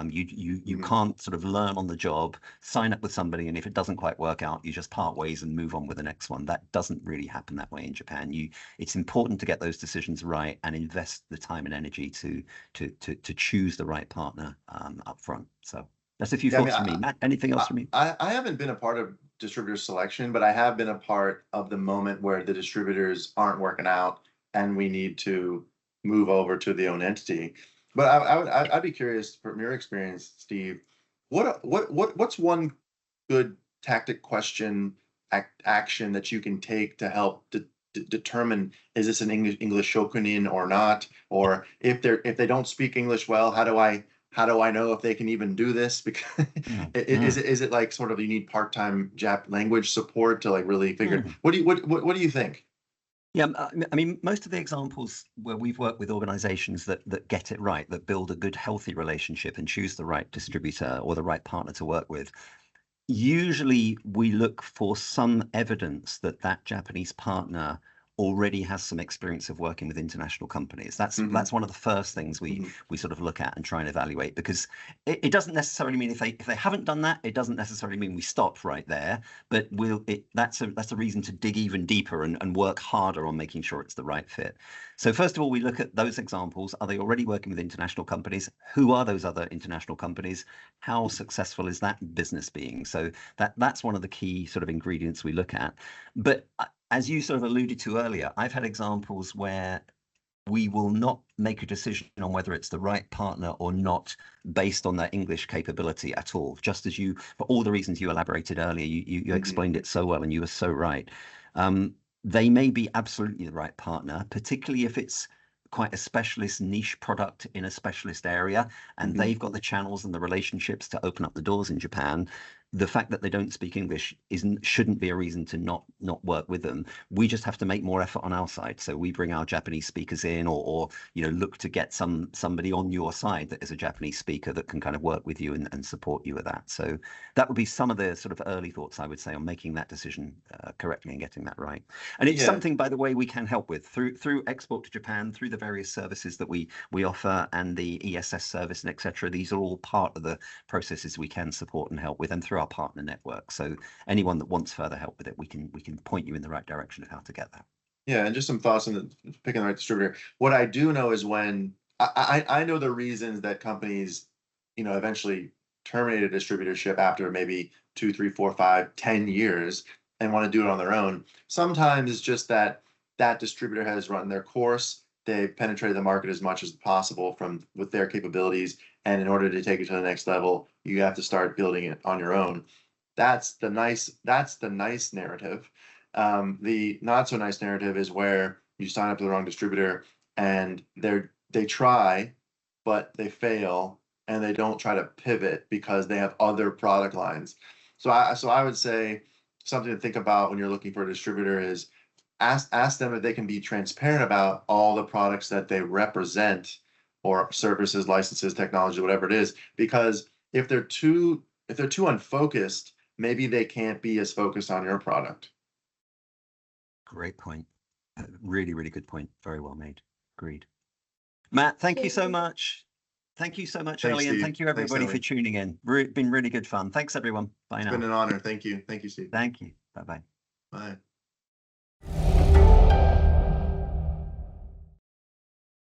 You can't sort of learn on the job, sign up with somebody, and if it doesn't quite work out, you just part ways and move on with the next one. That doesn't really happen that way in Japan. It's important to get those decisions right and invest the time and energy to choose the right partner up front. So that's a few thoughts from me. Matt, anything else from you? I haven't been a part of distributor selection, but I have been a part of the moment where the distributors aren't working out and we need to move over to the own entity. But I'd be curious from your experience, Steve, what's one good tactic, question, action that you can take to help determine, is this an English shokunin or not? Or if they don't speak English well, how do I know if they can even do this? Because is it like sort of you need part-time Jap language support to like really figure? What do you think? Yeah, I mean, most of the examples where we've worked with organizations that get it right, that build a good, healthy relationship and choose the right distributor or the right partner to work with, usually we look for some evidence that that Japanese partner already has some experience of working with international companies. That's one of the first things we sort of look at and try and evaluate, because it doesn't necessarily mean if they haven't done that, it doesn't necessarily mean we stop right there, but that's a reason to dig even deeper and work harder on making sure it's the right fit. So first of all, we look at those examples. Are they already working with international companies? Who are those other international companies? How successful is that business being? So that's one of the key sort of ingredients we look at. But as you sort of alluded to earlier, I've had examples where we will not make a decision on whether it's the right partner or not based on their English capability at all. Just as you, for all the reasons you elaborated earlier, you explained it so well, and you were so right. They may be absolutely the right partner, particularly if it's quite a specialist niche product in a specialist area, and they've got the channels and the relationships to open up the doors in Japan. The fact that they don't speak English shouldn't be a reason to not work with them. We just have to make more effort on our side. So we bring our Japanese speakers in, or look to get somebody on your side that is a Japanese speaker that can kind of work with you and support you with that. So that would be some of the sort of early thoughts, I would say, on making that decision correctly and getting that right. And it's something, by the way, we can help with through Export to Japan, through the various services that we offer, and the ESS service and etc. These are all part of the processes we can support and help with, and through our partner network. So anyone that wants further help with it, we can point you in the right direction of how to get that. Yeah, and just some thoughts on picking the right distributor. What I do know is when I know the reasons that companies, eventually terminate a distributorship after maybe 2, 3, 4, 5, 10 years and want to do it on their own. Sometimes it's just that distributor has run their course. They've penetrated the market as much as possible with their capabilities. And in order to take it to the next level, you have to start building it on your own. That's the nice narrative. The not so nice narrative is where you sign up to the wrong distributor and they try, but they fail, and they don't try to pivot because they have other product lines. So I would say something to think about when you're looking for a distributor is ask them if they can be transparent about all the products that they represent, or services, licenses, technology, whatever it is. Because if they're too unfocused, maybe they can't be as focused on your product. Great point. Really, really good point. Very well made. Agreed. Matt, thank you so much. Thank you so much, Ellie, and thank you everybody for tuning in. Been really good fun. Thanks, everyone. Bye now. It's been an honor. Thank you. Thank you, Steve. Thank you. Bye-bye. Bye.